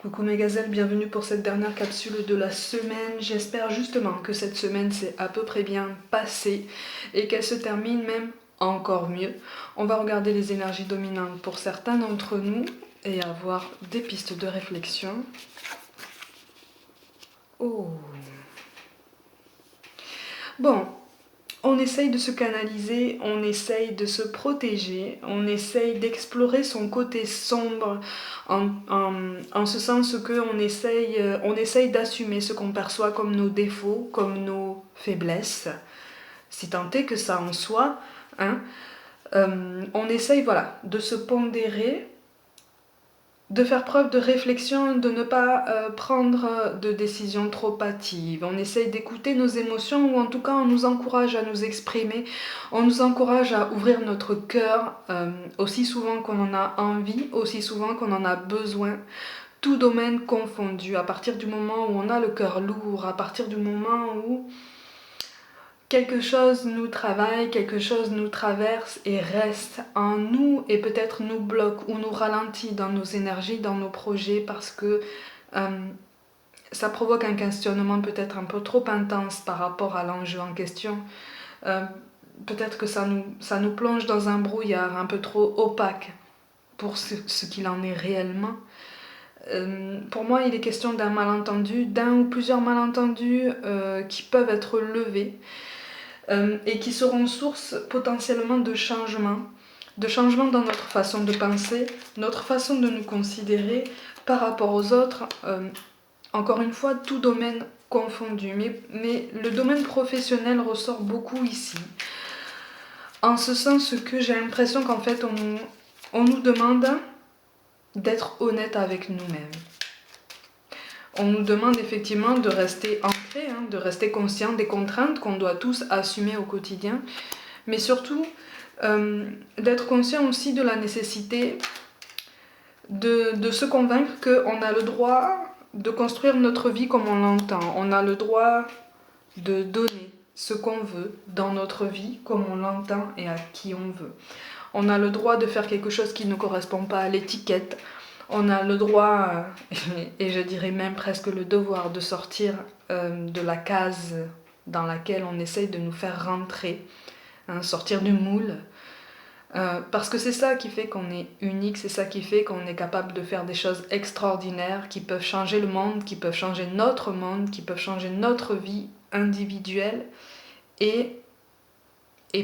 Coucou mes gazelles, bienvenue pour cette dernière capsule de la semaine. J'espère justement que cette semaine s'est à peu près bien passée et qu'elle se termine même encore mieux. On va regarder les énergies dominantes pour certains d'entre nous et avoir des pistes de réflexion. Oh. Bon, on essaye de se canaliser, on essaye de se protéger, on essaye d'explorer son côté sombre en ce sens qu'on essaye d'assumer ce qu'on perçoit comme nos défauts, comme nos faiblesses, si tant est que ça en soit. On essaye de se pondérer, de faire preuve de réflexion, de ne pas prendre de décisions trop hâtives. On essaye d'écouter nos émotions, ou en tout cas on nous encourage à nous exprimer, on nous encourage à ouvrir notre cœur aussi souvent qu'on en a envie, aussi souvent qu'on en a besoin, tout domaine confondu. À partir du moment où on a le cœur lourd, à partir du moment où quelque chose nous travaille, quelque chose nous traverse et reste en nous et peut-être nous bloque ou nous ralentit dans nos énergies, dans nos projets, parce que ça provoque un questionnement peut-être un peu trop intense par rapport à l'enjeu en question. Peut-être que ça nous plonge dans un brouillard un peu trop opaque pour ce qu'il en est réellement. Pour moi, il est question d'un malentendu, d'un ou plusieurs malentendus qui peuvent être levés. Et qui seront source potentiellement de changements dans notre façon de penser, notre façon de nous considérer par rapport aux autres, encore une fois, tout domaine confondu. Mais le domaine professionnel ressort beaucoup ici, en ce sens que j'ai l'impression qu'en fait on nous demande d'être honnête avec nous-mêmes. On nous demande effectivement de rester ancré, de rester conscient des contraintes qu'on doit tous assumer au quotidien, mais surtout d'être conscient aussi de la nécessité de se convaincre qu'on a le droit de construire notre vie comme on l'entend. On a le droit de donner ce qu'on veut dans notre vie comme on l'entend et à qui on veut. On a le droit de faire quelque chose qui ne correspond pas à l'étiquette. On a le droit, et je dirais même presque le devoir, de sortir de la case dans laquelle on essaye de nous faire rentrer, sortir du moule. Parce que c'est ça qui fait qu'on est unique, c'est ça qui fait qu'on est capable de faire des choses extraordinaires qui peuvent changer le monde, qui peuvent changer notre monde, qui peuvent changer notre vie individuelle et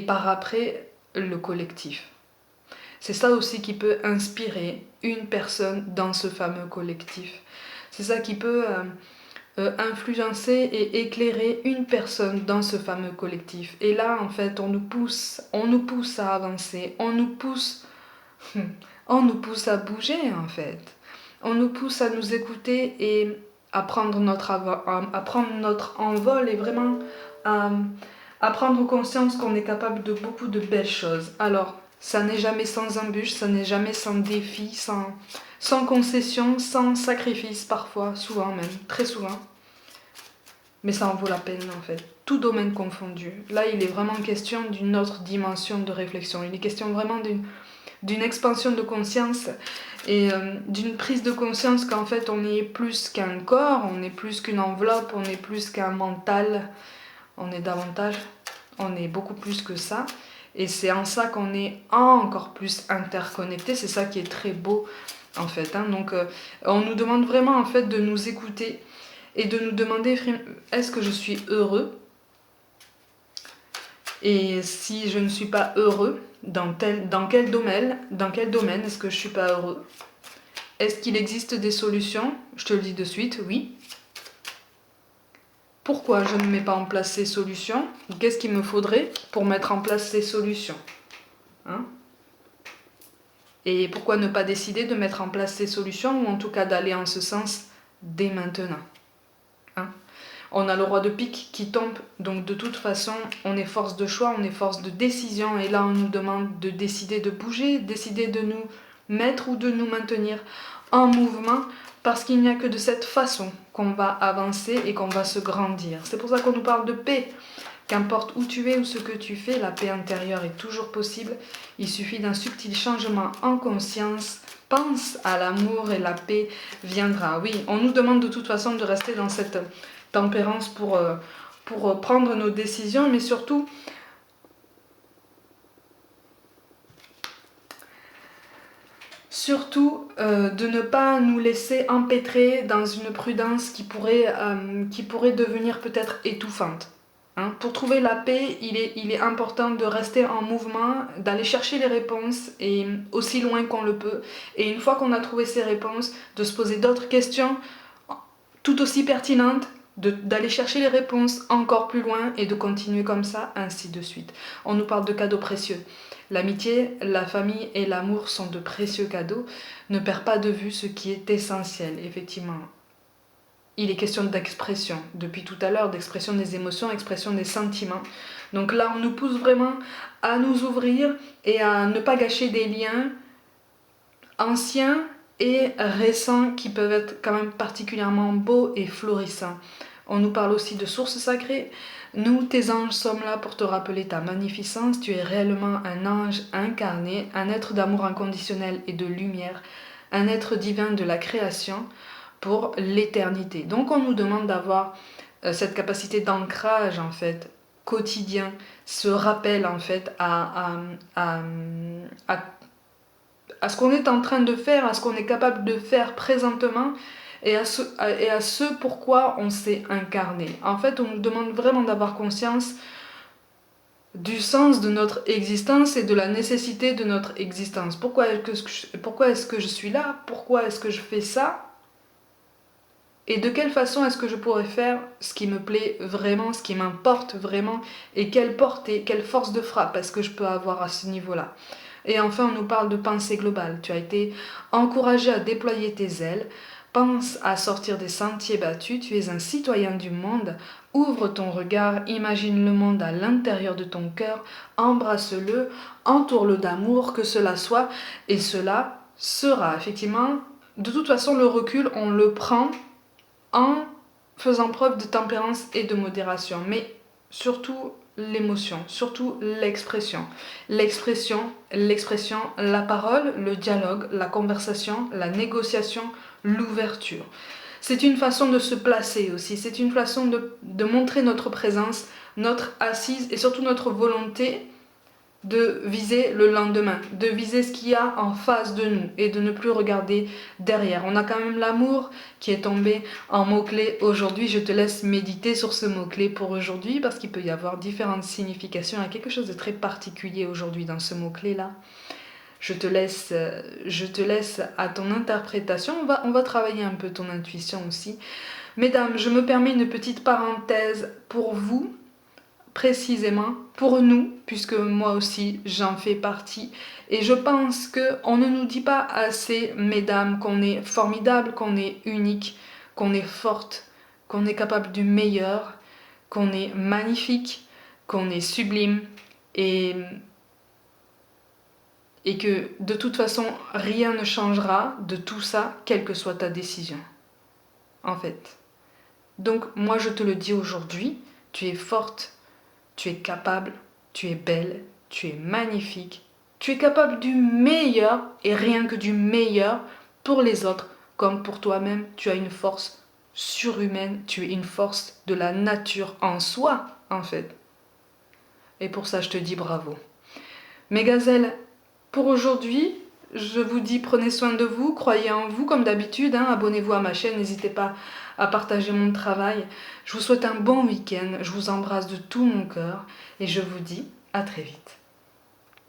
par après le collectif. C'est ça aussi qui peut inspirer une personne dans ce fameux collectif. C'est ça qui peut influencer et éclairer une personne dans ce fameux collectif. Et là, en fait, on nous pousse à avancer, on nous pousse à bouger, en fait. On nous pousse à nous écouter et à prendre notre envol et vraiment à prendre conscience qu'on est capable de beaucoup de belles choses. Alors, ça n'est jamais sans embûche, ça n'est jamais sans défi, sans concession, sans sacrifice parfois, souvent même, très souvent. Mais ça en vaut la peine en fait, tout domaine confondu. Là, il est vraiment question d'une autre dimension de réflexion. Il est question vraiment d'une expansion de conscience et d'une prise de conscience qu'en fait on est plus qu'un corps, on est plus qu'une enveloppe, on est plus qu'un mental, on est beaucoup plus que ça. Et c'est en ça qu'on est encore plus interconnectés, c'est ça qui est très beau en fait. Donc on nous demande vraiment en fait de nous écouter et de nous demander est-ce que je suis heureux? Et si je ne suis pas heureux, dans quel domaine est-ce que je ne suis pas heureux? Est-ce qu'il existe des solutions? Je te le dis de suite, oui. Pourquoi je ne mets pas en place ces solutions? Qu'est-ce qu'il me faudrait pour mettre en place ces solutions? Et pourquoi ne pas décider de mettre en place ces solutions, ou en tout cas d'aller en ce sens dès maintenant? On a le roi de pique qui tombe, donc de toute façon, on est force de choix, on est force de décision, et là on nous demande de décider de bouger, décider de nous mettre ou de nous maintenir en mouvement, parce qu'il n'y a que de cette façon qu'on va avancer et qu'on va se grandir. C'est pour ça qu'on nous parle de paix. Qu'importe où tu es ou ce que tu fais, la paix intérieure est toujours possible. Il suffit d'un subtil changement en conscience pense à l'amour et la paix viendra. Oui, on nous demande de toute façon de rester dans cette tempérance pour prendre nos décisions, mais surtout de ne pas nous laisser empêtrer dans une prudence qui pourrait devenir peut-être étouffante. Hein, pour trouver la paix, il est important de rester en mouvement, d'aller chercher les réponses et aussi loin qu'on le peut. Et une fois qu'on a trouvé ces réponses, de se poser d'autres questions tout aussi pertinentes, d'aller chercher les réponses encore plus loin et de continuer comme ça, ainsi de suite. On nous parle de cadeaux précieux. L'amitié, la famille et l'amour sont de précieux cadeaux. Ne perds pas de vue ce qui est essentiel, effectivement. Il est question d'expression, depuis tout à l'heure, d'expression des émotions, expression des sentiments. Donc là, on nous pousse vraiment à nous ouvrir et à ne pas gâcher des liens anciens et récents qui peuvent être quand même particulièrement beaux et florissants. On nous parle aussi de sources sacrées. Nous, tes anges, sommes là pour te rappeler ta magnificence. Tu es réellement un ange incarné, un être d'amour inconditionnel et de lumière, un être divin de la création pour l'éternité. Donc on nous demande d'avoir cette capacité d'ancrage en fait quotidien, ce rappel en fait à ce qu'on est en train de faire, à ce qu'on est capable de faire présentement et à ce pourquoi on s'est incarné. En fait, on nous demande vraiment d'avoir conscience du sens de notre existence et de la nécessité de notre existence. Pourquoi est-ce que je suis là? Pourquoi est-ce que je fais ça? Et de quelle façon est-ce que je pourrais faire ce qui me plaît vraiment, ce qui m'importe vraiment, et quelle portée, quelle force de frappe est-ce que je peux avoir à ce niveau-là? Et enfin, on nous parle de pensée globale. Tu as été encouragé à déployer tes ailes. Pense à sortir des sentiers battus. Tu es un citoyen du monde. Ouvre ton regard, imagine le monde à l'intérieur de ton cœur. Embrasse-le, entoure-le d'amour, que cela soit. Et cela sera, effectivement. De toute façon, le recul, on le prend en faisant preuve de tempérance et de modération, mais surtout l'émotion, surtout l'expression. L'expression, la parole, le dialogue, la conversation, la négociation, l'ouverture. C'est une façon de se placer aussi, c'est une façon de montrer notre présence, notre assise et surtout notre volonté de viser le lendemain, de viser ce qu'il y a en face de nous et de ne plus regarder derrière. On a quand même l'amour qui est tombé en mot-clé aujourd'hui. Je te laisse méditer sur ce mot-clé pour aujourd'hui parce qu'il peut y avoir différentes significations. Il y a quelque chose de très particulier aujourd'hui dans ce mot-clé-là. Je te laisse à ton interprétation. On va travailler un peu ton intuition aussi. Mesdames, je me permets une petite parenthèse pour vous, précisément pour nous, puisque moi aussi j'en fais partie. Et je pense qu'on ne nous dit pas assez, mesdames, qu'on est formidable, qu'on est unique, qu'on est forte, qu'on est capable du meilleur, qu'on est magnifique, qu'on est sublime et que de toute façon rien ne changera de tout ça, quelle que soit ta décision. En fait. Donc moi je te le dis aujourd'hui, tu es forte, tu es capable, tu es belle, tu es magnifique, tu es capable du meilleur et rien que du meilleur pour les autres comme pour toi-même. Tu as une force surhumaine, tu es une force de la nature en soi en fait. Et pour ça je te dis bravo. Mes gazelles, pour aujourd'hui, je vous dis prenez soin de vous, croyez en vous comme d'habitude, hein, abonnez-vous à ma chaîne, n'hésitez pas à partager mon travail. Je vous souhaite un bon week-end, je vous embrasse de tout mon cœur et je vous dis à très vite.